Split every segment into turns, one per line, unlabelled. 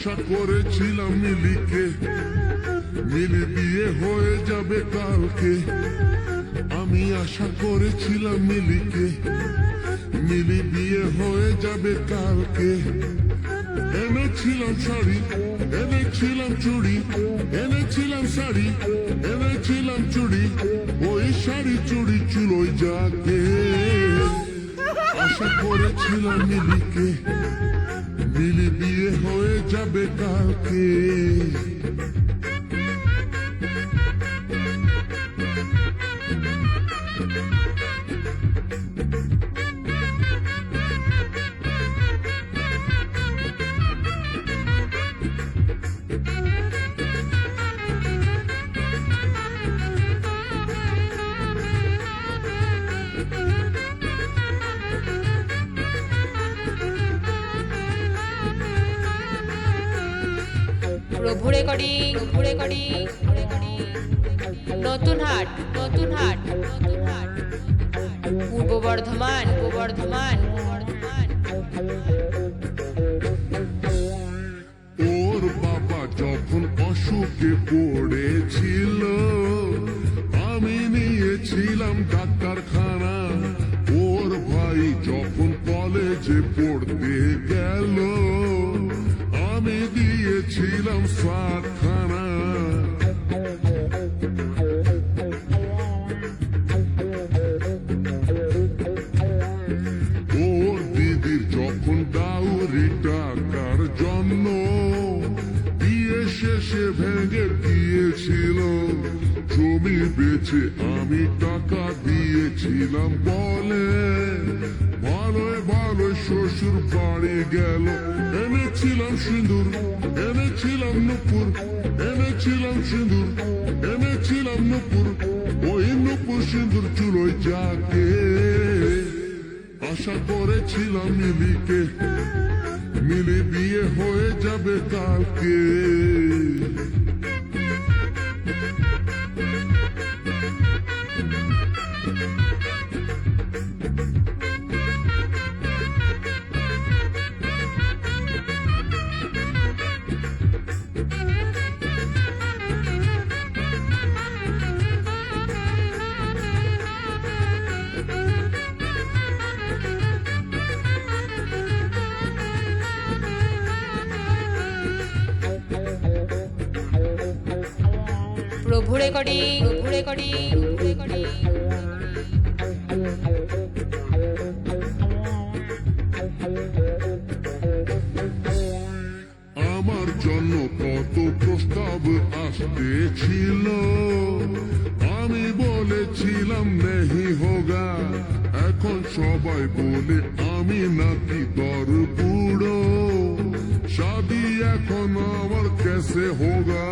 আশা করেছিলাম মিলিকে, মিলি বিয়ে হয়ে যাবে কালকে। আমি আশা করেছিলাম মিলিকে, মিলি বিয়ে হয়ে যাবে কালকে। এনেছিলাম শাড়ি, এনেছিলাম চুড়ি, এনেছিলাম শাড়ি, এনেছিলাম চুড়ি, ওই শাড়ি চুড়ি চুলোয় যাকে। আশা করেছিলাম মিলিকে, মিলি বিয়ে হয়ে যাবে কালকে।
প্রভু রেকর্ডিং, নতুন হাট, পূর্ব বর্ধমান।
ওর বাবা যখন অসুখে পড়েছিল, আমি নিয়েছিলাম ডাক্তারখানা। ওর ভাই যখন কলেজে পড়তে গেল, আমি দিয়েছিলাম সাতখানা। ওর দিদির যখন ডাউরি টাকার জন্য বিয়ে শেষে ভেঙে দিয়েছিল, জমি বেচে আমি টাকা দিয়েছিলাম বলে ভালোই ভালোই শ্বশুর বাড়ি গেল। এনেছিলাম সিঁদুর, এনেছিলাম নুপুর, এনেছিলাম সিঁদুর, এনেছিলাম নুপুর, ওই নুপুর সিঁদুর চুলোয় যাকে। আশা করেছিলাম মিলিকে, মিলি বিয়ে হয়ে যাবে কালকে।
প্রভু রেকর্ডিং,
আমার জন্য কত প্রস্তাব আসতেছিল, আমি বলেছিলাম নেহি হোগা। এখন সবাই বলে আমি নাকি দর বুড়ো, শাদি এখন আমার কেসে হোগা।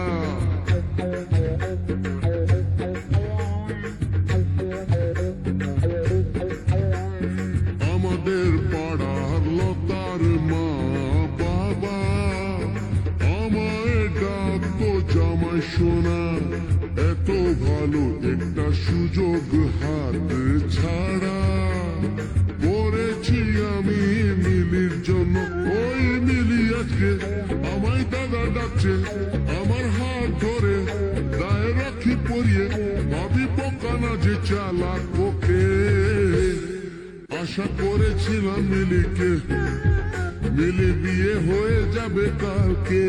আমাদের পাড়ার লতার মা বাবা আমায় ডাকতো জামাই সোনা। এত ভালো একটা সুযোগ হাত ছাড়া করেছি আমি মিলির জন্য। ওই মিলি আজকে আমায় দাদা ডাকছে, আমার হাত ধরে গায়ে রাখি পরিয়ে, ভাবি পোকা না যে চালাক ওকে। আশা করেছিলাম মিলিকে, মিলি বিয়ে হয়ে যাবে কালকে।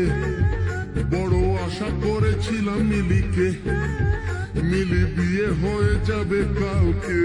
বড় আশা করেছিলাম মিলিকে, মিলি বিয়ে হয়ে যাবে কালকে।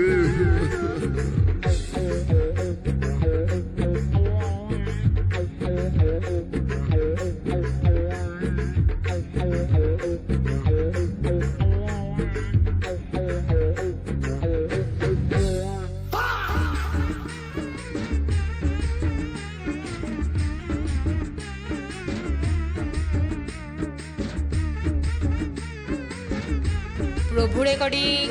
প্রভু রেকর্ডিং,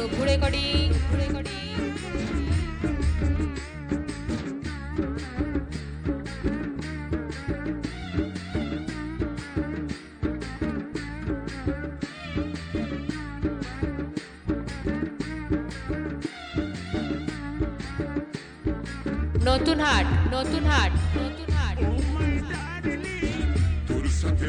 নতুন হাট,
তোর সাথে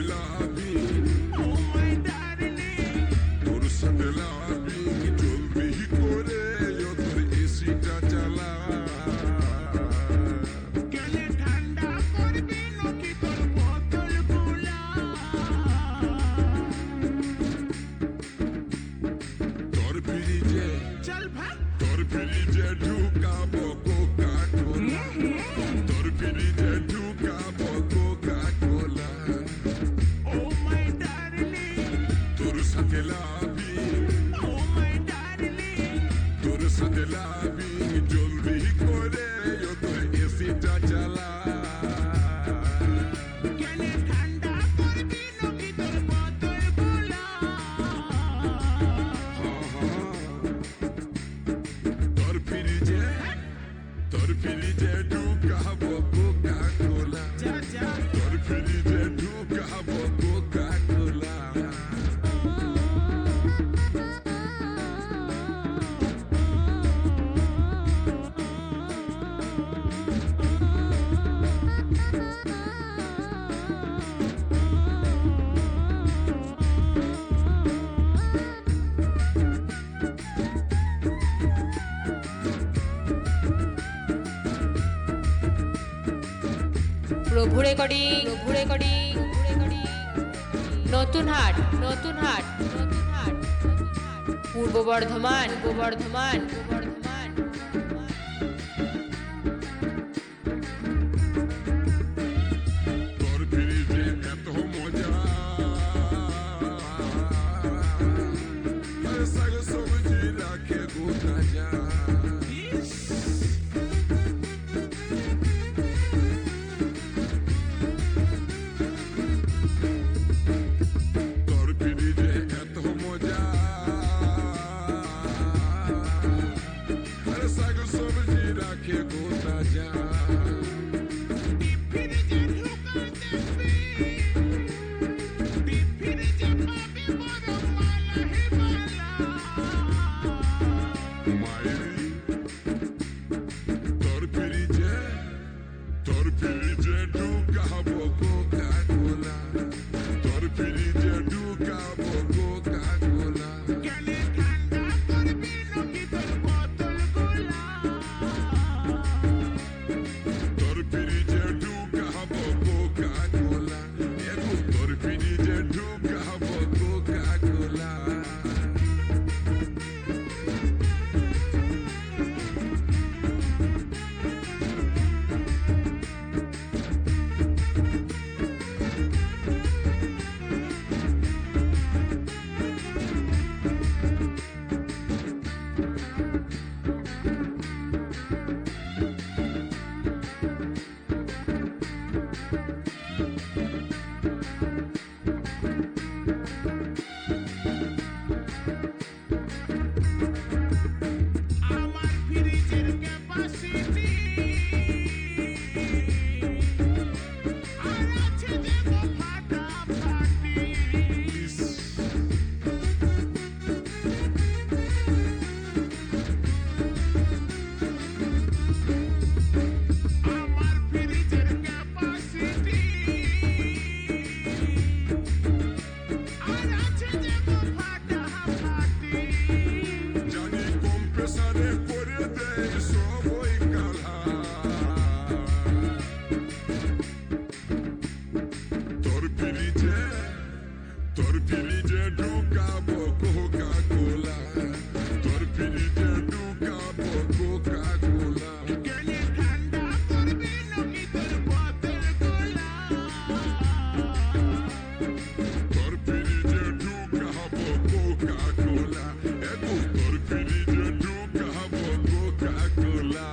করে ও তোর এসিটা চালা
গেলে ঠান্ডা করবি নাকি তোর বোতল গুলা
তোর ফ্রিজে
চল ভাগ
তোর ফ্রিজে ঢুকাবো কোকা কোলা তোর ফ্রিজে ঢুকাবো Coca Cola
O my darling
তোর সাথে লাভি
ও মাই ডার্লিং
তোর সাথে লাভি জলদি করে ও তোর এসিটা চালা
গেলে ঠান্ডা করবি নাকি তোর বোতল গুলা
তোর ফ্রিজে ঢুকাবো কোকা কোলা
যা যা
তোর ফ্রিজে ঢুকাবো কোকা কোলা
প্রভু রেকর্ডিং প্রভু রেকর্ডিং নতুন হাট নতুন হাট নতুন হাট পূর্ব বর্ধমান পূর্ব বর্ধমান পূর্ব বর্ধমান
তোর ফ্রিজে এত মজা আর শাক সবজি রাখে গোটা যা
ইস
তোর ফ্রিজে এত মজা আর শাক সবজি রাখে গোটা যা
ফ্রিজে ঢুকা দেখবি ফ্রিজে পাবি বড় মালা হে মালা
মায়েরি তোর ফ্রিজে ঢুকাবো কোকা কোলা তোর ফ্রিজে ঢুকাবো কোকা কোলা
গেলে ঠান্ডা করবি নাকি তোর বোতল গুলা
তোর ফ্রিজে ঢুকাবো কোকা কোলা এগো তোর ফ্রিজে ঢুকাবো কোকা কোলা
আমার ফ্রিজের ক্যাপাসিটি আর আছে দেব ফাটাফাটি আমার ফ্রিজের ক্যাপাসিটি আর আছে দেব ফাটাফাটি
জানি কম্প্রেসারে করে দেয় সবই কালা তোর ফ্রিজে ঢুকাবো কোকা কোলা তোর ফ্রিজে ঢুকাবো কোকা কোলা
গেলে ঠান্ডা করবি নাকি তোর বোতল গুলা
তোর ফ্রিজে ঢুকাবো কোকা কোলা এগো তোর ফ্রিজে ঢুকাবো কোকা কোলা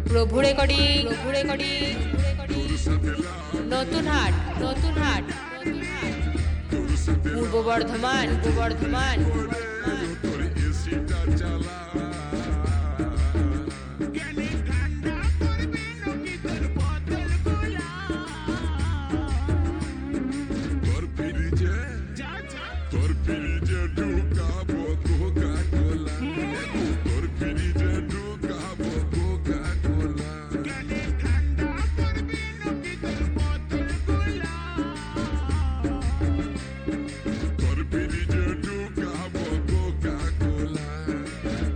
প্রভু রেকর্ডিং নতুন হাট পূর্ব বর্ধমান
তোর এসিটা চালা
গেলে ঠান্ডা করবে নাকি তোর বোতল গুলা
তোর ফ্রিজে ঢুকাবো কোকা কোলা তোর ফ্রিজে ঢুকাবো কোকা কোলা
গেলে ঠান্ডা করবে নাকি তোর বোতল গুলা
তোর ফ্রিজে ঢুকাবো কোকা কোলা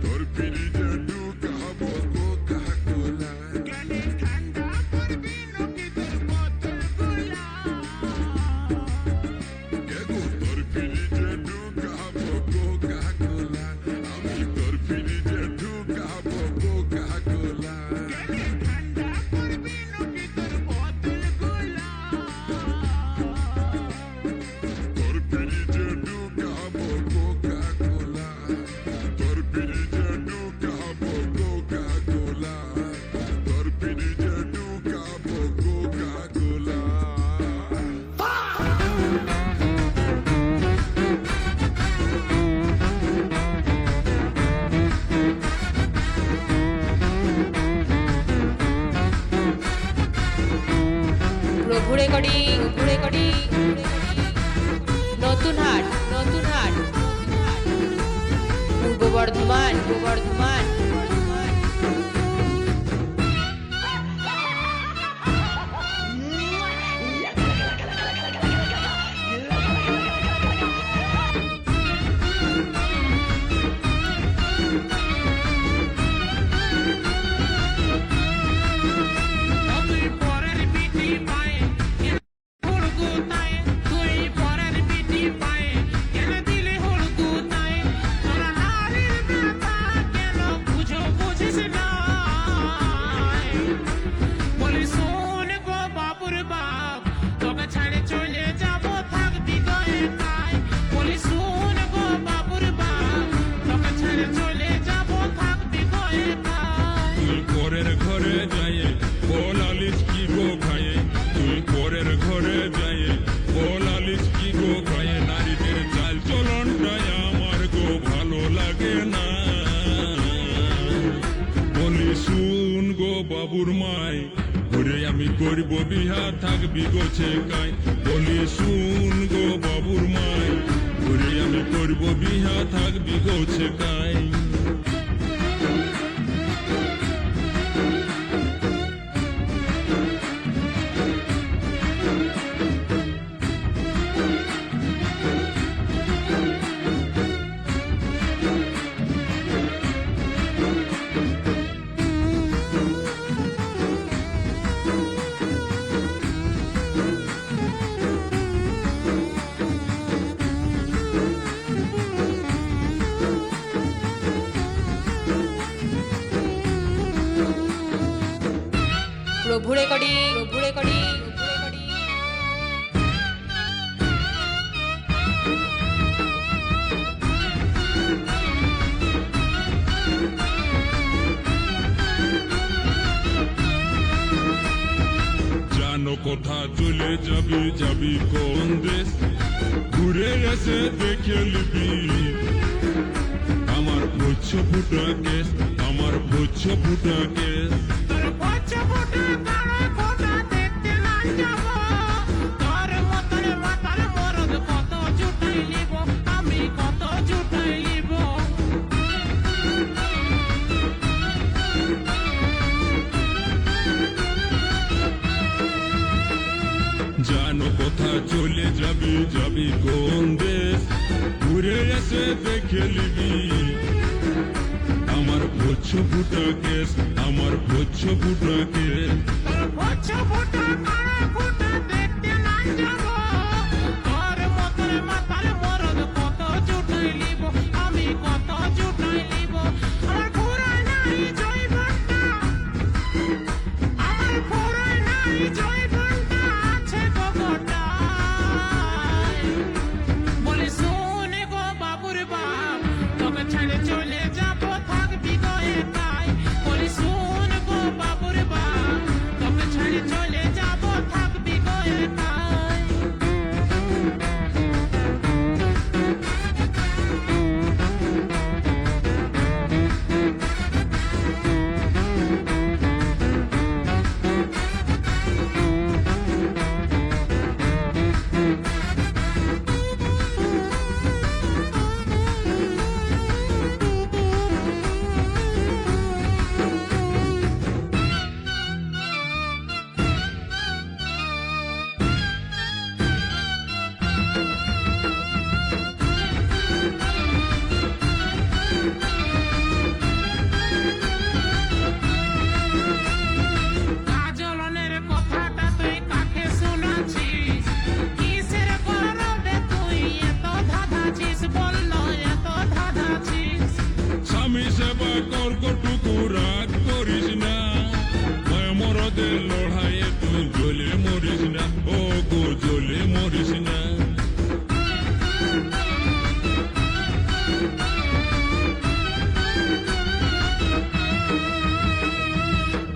তোর ফ্রিজে ঢুকাবো কোকা কোলা
গেলে ঠান্ডা করবে নাকি তোর বোতল গুলা
তোর ফ্রিজে ঢুকাবো কোকা কোলা আমি তোর ফ্রিজে ঢুকাবো কোকা কোলা
গেলে ঠান্ডা করবে নাকি তোর বোতল গুলা
তোর ফ্রিজে ঢুকাবো কোকা কোলা তোর ফ্রিজে ঢুকাবো কোকা কোলা তোর ফ্রিজে ঢুকাবো কোকা কোলা
প্রভু রেকর্ডিং নতুন হাট পূর্ব বর্ধমান
তুই পরের বিটি পায়ে হুড়কু তায়ে তুই পরের বিটি পায়ে কেন দিলে হুড়কু তায়ে তোরা নারীর ব্যথা কেন বুঝিস না বলি শোন গো বাবুর বাপ তোকে ছেড়ে চলে যাব থাকবি তো একাই বলি শোন গো বাবুর বাপ তোকে ছেড়ে চলে যাব থাকবি তো একাই
তুই পরের ঘরে যাইয়ে বলালিস কি গো খায়ে তুই পরের ঘরে যাইয়ে বলালিস কি গো খায়ে নারীদের চাল চলনটাই আমার গো ভালো লাগে না বলি শুন গো বাবুর মাই ঘুরে আমি করব বিহা থাকবি গোছে কাই বলি শুন গো বাবুর মাই ঘুরে আমি করব বিহা থাকবি গোছে কাই
প্রভু রেকর্ডিং
জানো কোথা চলে যাবি কোন দেশ ঘুরে এসে দেখে নিবি আমার পুচ্ছ ফুটা কেস
তোর বাচ্চা ফোটা কানা ফোটা দেখতে না যাব তোর মতন মাতার মরদ কত জুটাই লিব আমি কত জুটাই লিব
জানো কোথা চলে যাবি কোন দেশ ঘুরে এসে দেখে নিবি আমার পুচ্ছ ফুটা কেস
তোর বাচ্চা ফোটা কানা ফোটা দেখতে না যাব তোর মতন মাতার মরদ কত জুটাই লিব আমি কত জুটাই লিব আমার ফুরাই নাই জয়বনটা আমার ফুরাই নাই জয়বনটা আছে গোটাই বলি শোনে গো বাবুর বাপ তোকে ছেড়ে চলে যাব থাকবি গো একাই বলি শোন গো বাবুর
গর্বটুকু রাগ করিস না, মায়া মরদের লড়াইয়ে তুই জ্বলে মরিস না, ও গো জ্বলে মরিস না।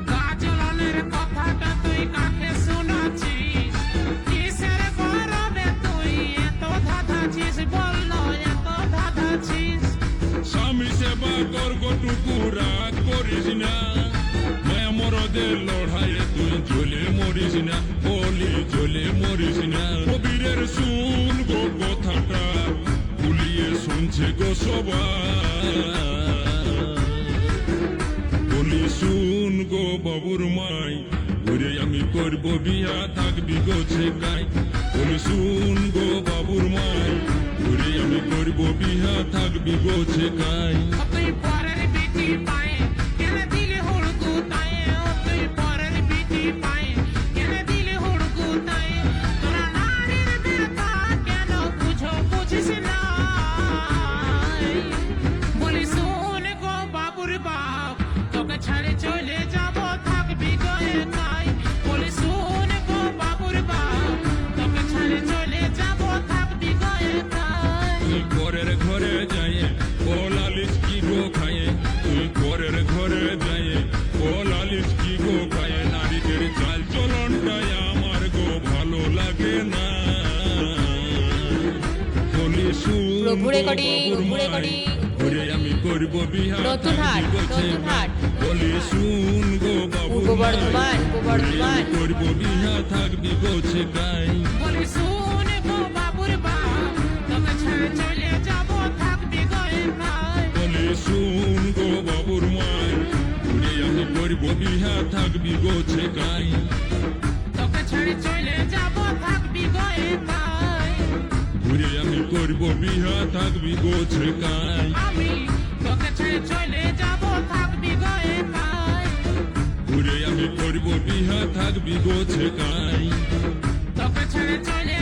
গাজলনের কথাটা তুই কাকে শোনাচ্ছিস? কিসের গরবে তুই এত ধাঁধাচ্ছিস? বল না এত ধাঁধাচ্ছিস?
স্বামী সেবা গর্বটুকু রাগ করিস না, মায়া মরদের লড়াইয়ে তুই জ্বলে মরিস না, বলি জ্বলে মরিস না। কবিরের শুন গো কথাটা ভুলিয়ে শুনছে গো সবাই, বলি শুন গো বাবুর মাই, ঘুরে আমি করব বিয়া থাকবি গো ছেকাই। বলি শুন গো বাবুর মাই, ঘুরে আমি করব বিয়া থাকবি গো ছেকাই।
তুই পরের বিটি পায়ে কেন দিলে হুড়কু তায়ে? তুই পরের বিটি পায়ে কেন দিলে হুড়কু তায়ে? তোরা নারীর ব্যথা কেন বুঝিস না? বলি শোন গো বাবুর বাপ, তোকে ছাড়ে চলে যাব থাকবি গো একাই। বলি শোন গো বাবুর বাপ, তোকে ছাড়ে চলে যাব থাকবি গো একাই।
তুই ঘরের ঘরে যায়ে বলালিস কি গো খায়ে, তুই ঘরের ঘরে যায়ে বলালিস কি গো খায়ে। নারীদের চাল চলনটাই আমার গো ভালো লাগে না, বলি শুন
প্রভু
গো
রেকর্ডিং,
বাবুর
প্রভু
মাই,
রেকর্ডিং।
ঘুরে আমি করব বিহা
নতুন হাট,
থাকবি গো
নতুন
ছেকাই।
হাট।
বলি শুন গো বাবুর
পূর্ব
মাই,
বর্ধমান, পূর্ব
ঘুরে আমি
বর্ধমান।
করব বিহা থাকবি গো ছেকাই।
বলি শোন গো বাবুর বাপ, তোকে ছেড়ে চলে যাব থাকবি গো একাই।
বলি শুন গো বাবুর মাই, ঘুরে আমি করব বিহা থাকবি গো ছেকাই।
তোকে ছেড়ে চলে যাব থাকবি গো একাই।
ঘুরে আমি করব বিহা থাকবি গো ছেকাই।
আমি তোকে ছেড়ে চলে যাব থাকবি গো একাই।
ঘুরে আমি করব বিহা থাকবি গো ছেকাই।
তোকে ছেড়ে চলে